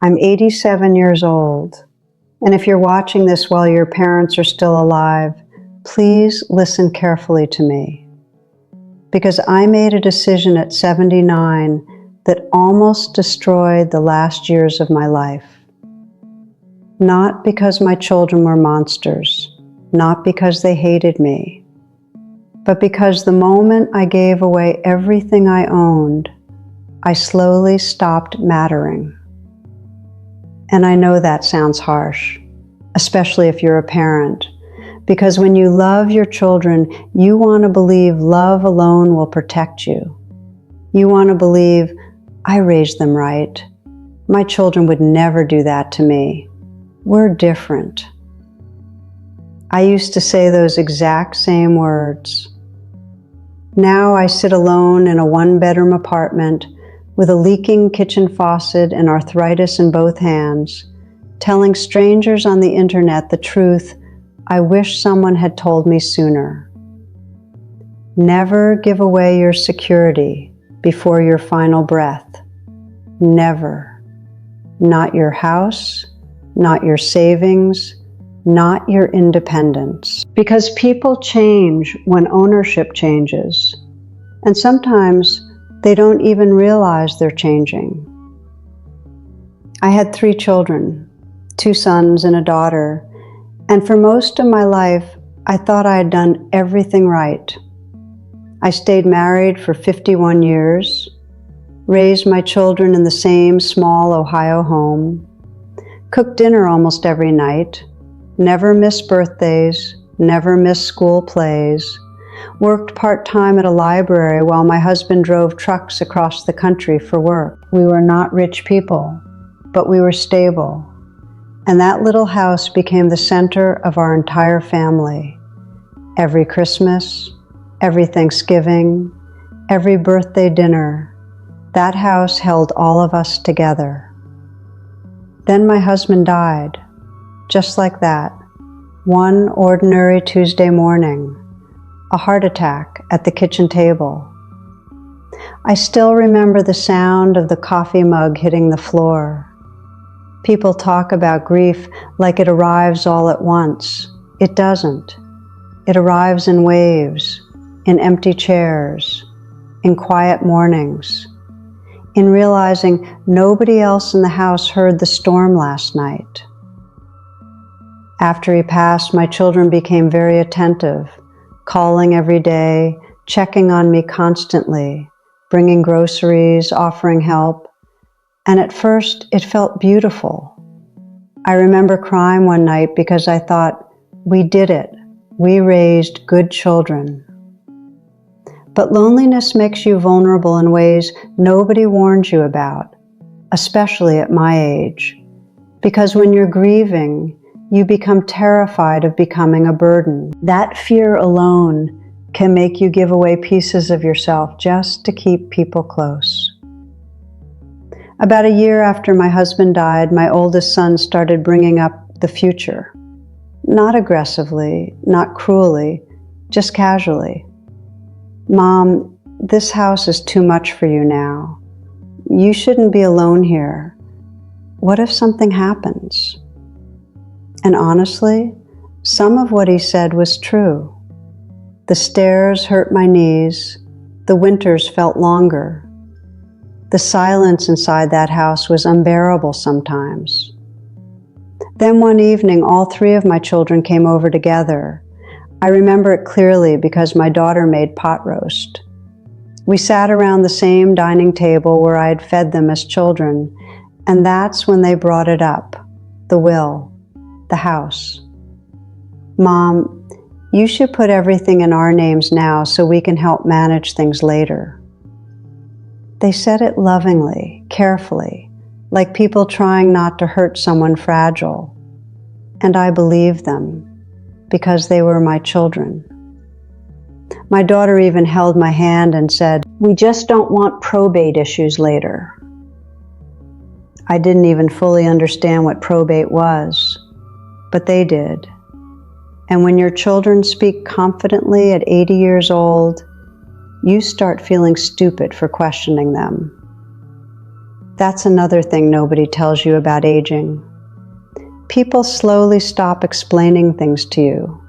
I'm 87 years old, and if you're watching this while your parents are still alive, please listen carefully to me. Because I made a decision at 79 that almost destroyed the last years of my life. Not because my children were monsters, not because they hated me, but because the moment I gave away everything I owned, I slowly stopped mattering. And I know that sounds harsh, especially if you're a parent, because when you love your children, you want to believe love alone will protect you. You want to believe, I raised them right. My children would never do that to me. We're different. I used to say those exact same words. Now I sit alone in a one-bedroom apartment with a leaking kitchen faucet and arthritis in both hands, telling strangers on the internet the truth I wish someone had told me sooner. Never give away your security before your final breath. Never. Not your house, not your savings, not your independence. Because people change when ownership changes, and sometimes they don't even realize they're changing. I had 3 children, 2 sons and a daughter, and for most of my life, I thought I had done everything right. I stayed married for 51 years, raised my children in the same small Ohio home, cooked dinner almost every night, never missed birthdays, never missed school plays, worked part-time at a library while my husband drove trucks across the country for work. We were not rich people, but we were stable. And that little house became the center of our entire family. Every Christmas, every Thanksgiving, every birthday dinner, that house held all of us together. Then my husband died, just like that, one ordinary Tuesday morning, a heart attack at the kitchen table. I still remember the sound of the coffee mug hitting the floor. People talk about grief like it arrives all at once. It doesn't. It arrives in waves, in empty chairs, in quiet mornings, in realizing nobody else in the house heard the storm last night. After he passed, my children became very attentive, calling every day, checking on me constantly, bringing groceries, offering help. And at first, it felt beautiful. I remember crying one night because I thought, we did it. We raised good children. But loneliness makes you vulnerable in ways nobody warns you about, especially at my age. Because when you're grieving, you become terrified of becoming a burden. That fear alone can make you give away pieces of yourself just to keep people close. About a year after my husband died, my oldest son started bringing up the future. Not aggressively, not cruelly, just casually. Mom, this house is too much for you now. You shouldn't be alone here. What if something happens? And honestly, some of what he said was true. The stairs hurt my knees. The winters felt longer. The silence inside that house was unbearable sometimes. Then one evening, all 3 of my children came over together. I remember it clearly because my daughter made pot roast. We sat around the same dining table where I had fed them as children, and that's when they brought it up, the will, the house. Mom, you should put everything in our names now so we can help manage things later. They said it lovingly, carefully, like people trying not to hurt someone fragile. And I believed them, because they were my children. My daughter even held my hand and said, we just don't want probate issues later. I didn't even fully understand what probate was, but they did. And when your children speak confidently at 80 years old, you start feeling stupid for questioning them. That's another thing nobody tells you about aging. People slowly stop explaining things to you.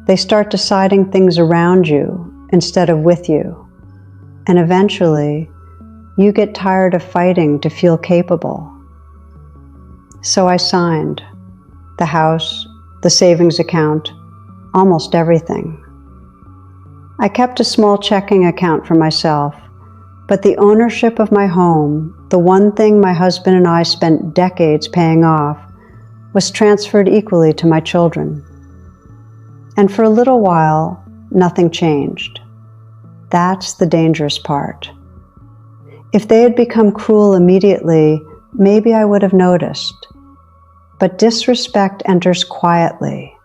They start deciding things around you instead of with you. And eventually, you get tired of fighting to feel capable. So I signed the house, the savings account, almost everything. I kept a small checking account for myself, but the ownership of my home, the one thing my husband and I spent decades paying off, was transferred equally to my children. And for a little while, nothing changed. That's the dangerous part. If they had become cruel immediately, maybe I would have noticed. But disrespect enters quietly,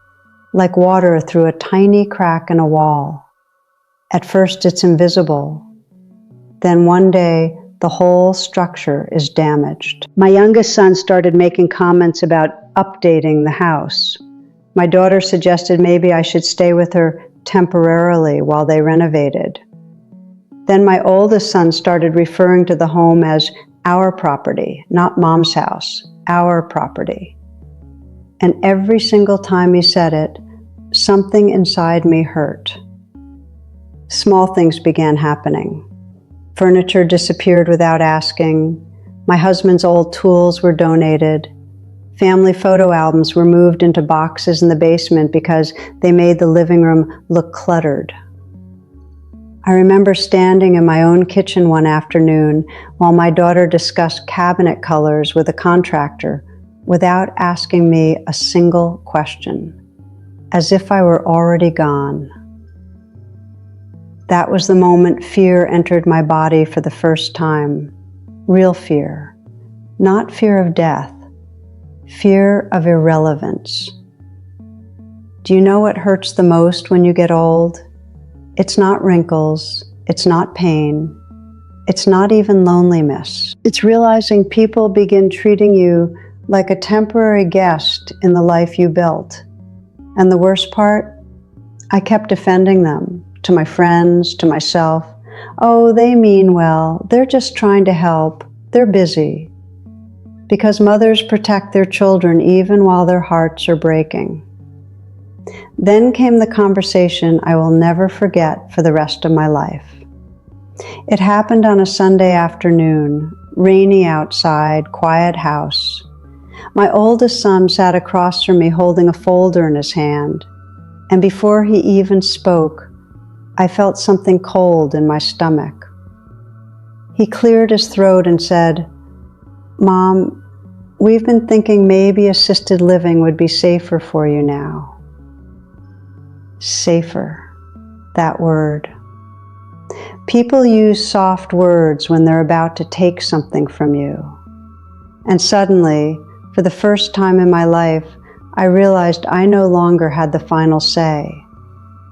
like water through a tiny crack in a wall. At first it's invisible. Then one day, the whole structure is damaged. My youngest son started making comments about updating the house. My daughter suggested maybe I should stay with her temporarily while they renovated. Then my oldest son started referring to the home as our property, not Mom's house, our property. And every single time he said it, something inside me hurt. Small things began happening. Furniture disappeared without asking. My husband's old tools were donated. Family photo albums were moved into boxes in the basement because they made the living room look cluttered. I remember standing in my own kitchen one afternoon while my daughter discussed cabinet colors with a contractor without asking me a single question, as if I were already gone. That was the moment fear entered my body for the first time. Real fear. Not fear of death. Fear of irrelevance. Do you know what hurts the most when you get old? It's not wrinkles. It's not pain. It's not even loneliness. It's realizing people begin treating you like a temporary guest in the life you built. And the worst part? I kept defending them. To my friends, to myself. Oh, they mean well. They're just trying to help. They're busy. Because mothers protect their children even while their hearts are breaking. Then came the conversation I will never forget for the rest of my life. It happened on a Sunday afternoon, rainy outside, quiet house. My oldest son sat across from me holding a folder in his hand, and before he even spoke, I felt something cold in my stomach. He cleared his throat and said, "Mom, we've been thinking maybe assisted living would be safer for you now." Safer, that word. People use soft words when they're about to take something from you. And suddenly, for the first time in my life, I realized I no longer had the final say,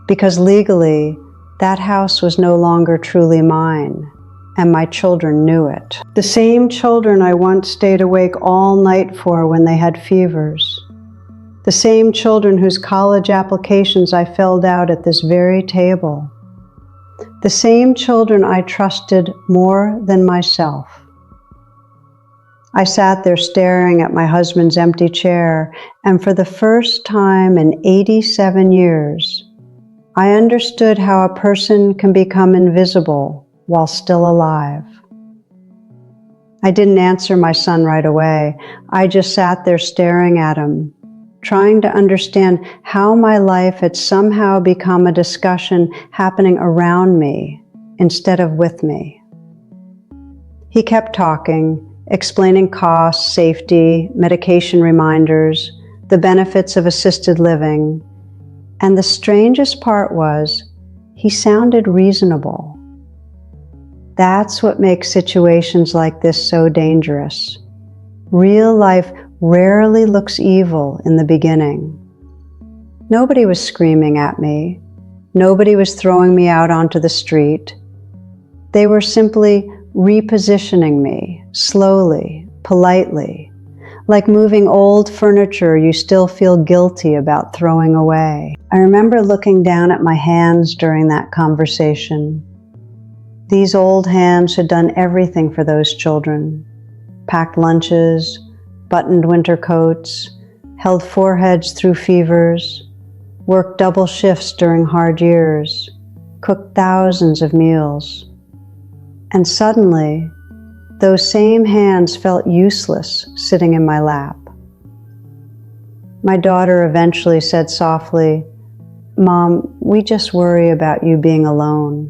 because legally, that house was no longer truly mine, and my children knew it. The same children I once stayed awake all night for when they had fevers. The same children whose college applications I filled out at this very table. The same children I trusted more than myself. I sat there staring at my husband's empty chair, and for the first time in 87 years, I understood how a person can become invisible while still alive. I didn't answer my son right away. I just sat there staring at him, trying to understand how my life had somehow become a discussion happening around me instead of with me. He kept talking, explaining costs, safety, medication reminders, the benefits of assisted living. And the strangest part was, he sounded reasonable. That's what makes situations like this so dangerous. Real life rarely looks evil in the beginning. Nobody was screaming at me. Nobody was throwing me out onto the street. They were simply repositioning me, slowly, politely, like moving old furniture you still feel guilty about throwing away. I remember looking down at my hands during that conversation. These old hands had done everything for those children. packed lunches, buttoned winter coats, held foreheads through fevers, worked double shifts during hard years, cooked thousands of meals. And suddenly, those same hands felt useless sitting in my lap. My daughter eventually said softly, "Mom, we just worry about you being alone."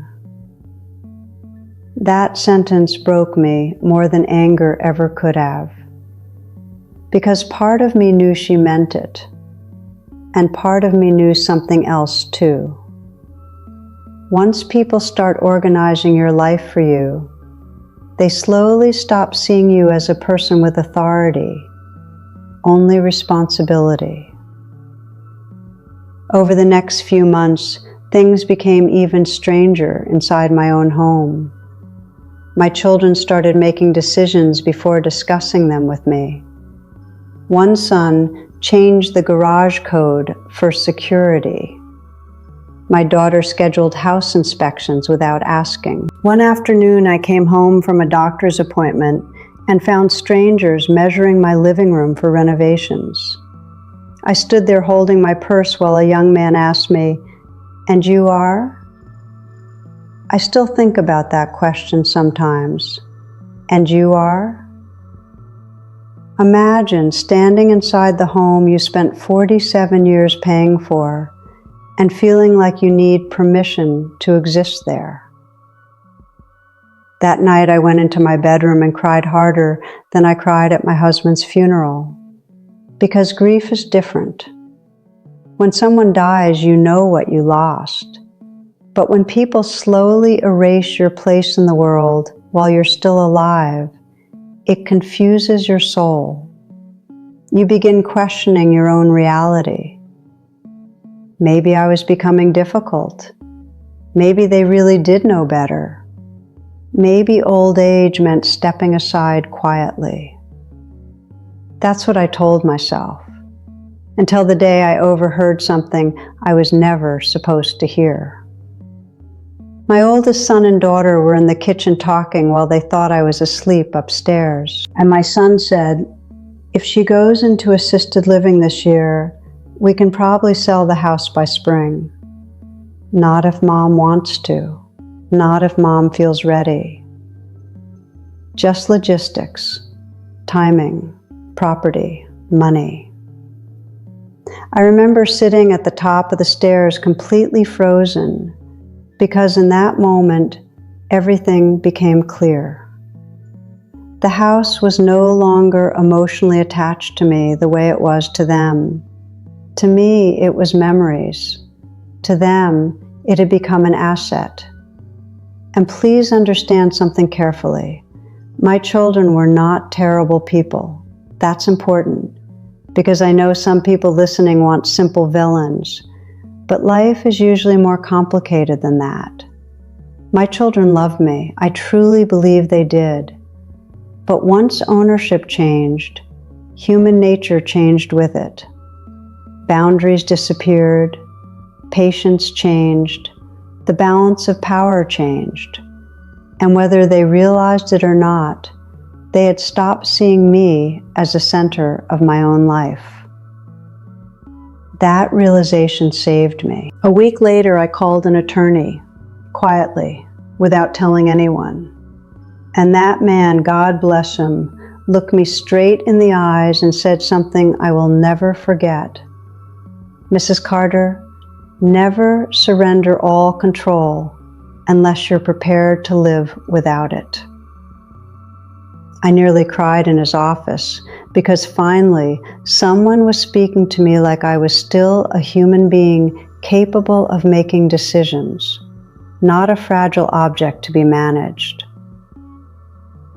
That sentence broke me more than anger ever could have. Because part of me knew she meant it, and part of me knew something else too. Once people start organizing your life for you, they slowly stop seeing you as a person with authority, only responsibility. Over the next few months, things became even stranger inside my own home. My children started making decisions before discussing them with me. One son changed the garage code for security. My daughter scheduled house inspections without asking. One afternoon, I came home from a doctor's appointment and found strangers measuring my living room for renovations. I stood there holding my purse while a young man asked me, "And you are?" I still think about that question sometimes. And you are? Imagine standing inside the home you spent 47 years paying for and feeling like you need permission to exist there. That night I went into my bedroom and cried harder than I cried at my husband's funeral. Because grief is different. When someone dies, you know what you lost. But when people slowly erase your place in the world while you're still alive, it confuses your soul. You begin questioning your own reality. Maybe I was becoming difficult. Maybe they really did know better. Maybe old age meant stepping aside quietly. That's what I told myself, until the day I overheard something I was never supposed to hear. My oldest son and daughter were in the kitchen talking while they thought I was asleep upstairs. And my son said, "If she goes into assisted living this year, we can probably sell the house by spring. Not if Mom wants to. Not if Mom feels ready." Just logistics, timing, property, money. I remember sitting at the top of the stairs completely frozen, because in that moment, everything became clear. The house was no longer emotionally attached to me the way it was to them. To me, it was memories. To them, it had become an asset. And please understand something carefully. My children were not terrible people. That's important, because I know some people listening want simple villains. But life is usually more complicated than that. My children loved me. I truly believe they did. But once ownership changed, human nature changed with it. Boundaries disappeared, patience changed, the balance of power changed. And whether they realized it or not, they had stopped seeing me as the center of my own life. That realization saved me. A week later, I called an attorney, quietly, without telling anyone. And that man, God bless him, looked me straight in the eyes and said something I will never forget. "Mrs. Carter, never surrender all control unless you're prepared to live without it." I nearly cried in his office because finally someone was speaking to me like I was still a human being capable of making decisions, not a fragile object to be managed.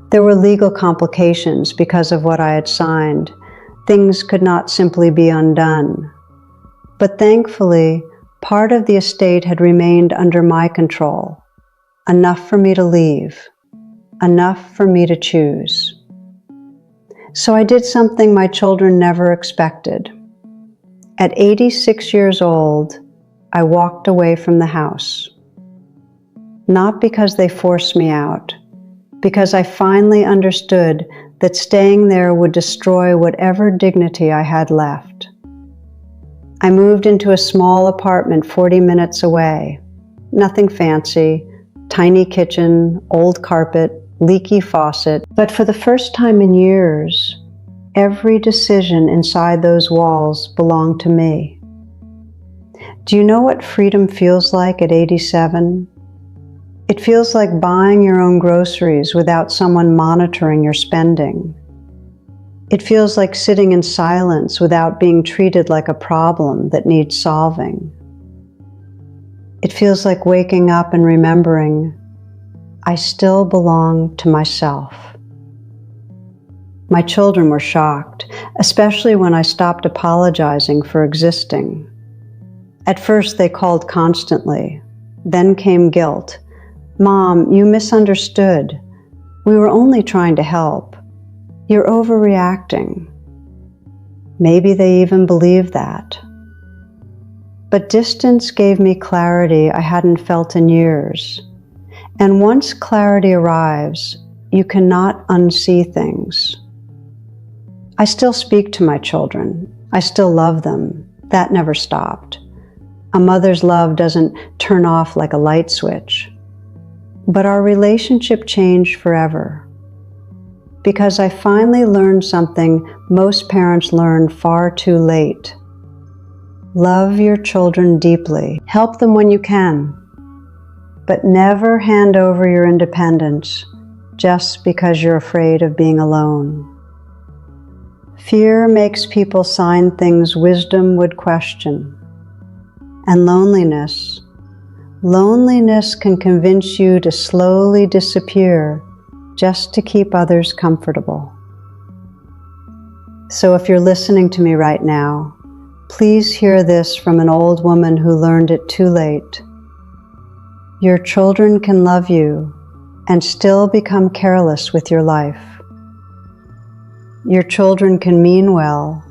There were legal complications because of what I had signed. Things could not simply be undone. But thankfully, part of the estate had remained under my control, enough for me to leave. Enough for me to choose. So I did something my children never expected. At 86 years old, I walked away from the house. Not because they forced me out, because I finally understood that staying there would destroy whatever dignity I had left. I moved into a small apartment 40 minutes away. Nothing fancy, tiny kitchen, old carpet, leaky faucet. But for the first time in years, every decision inside those walls belonged to me. Do you know what freedom feels like at 87? It feels like buying your own groceries without someone monitoring your spending. It feels like sitting in silence without being treated like a problem that needs solving. It feels like waking up and remembering, I still belong to myself. My children were shocked, especially when I stopped apologizing for existing. At first, they called constantly. Then came guilt. Mom, you misunderstood. We were only trying to help. You're overreacting. Maybe they even believed that. But distance gave me clarity I hadn't felt in years. And once clarity arrives, you cannot unsee things. I still speak to my children. I still love them. That never stopped. A mother's love doesn't turn off like a light switch. But our relationship changed forever. Because I finally learned something most parents learn far too late. Love your children deeply. Help them when you can. But never hand over your independence just because you're afraid of being alone. Fear makes people sign things wisdom would question. And loneliness can convince you to slowly disappear just to keep others comfortable. So if you're listening to me right now, please hear this from an old woman who learned it too late. Your children can love you and still become careless with your life. Your children can mean well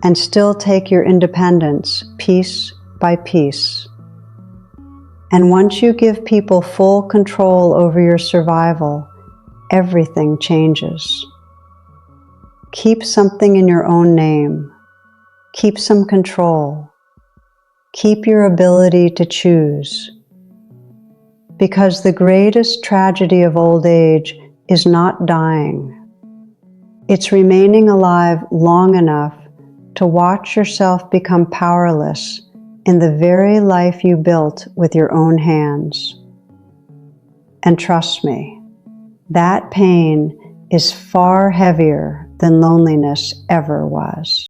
and still take your independence piece by piece. And once you give people full control over your survival, everything changes. Keep something in your own name. Keep some control. Keep your ability to choose. Because the greatest tragedy of old age is not dying. It's remaining alive long enough to watch yourself become powerless in the very life you built with your own hands. And trust me, that pain is far heavier than loneliness ever was.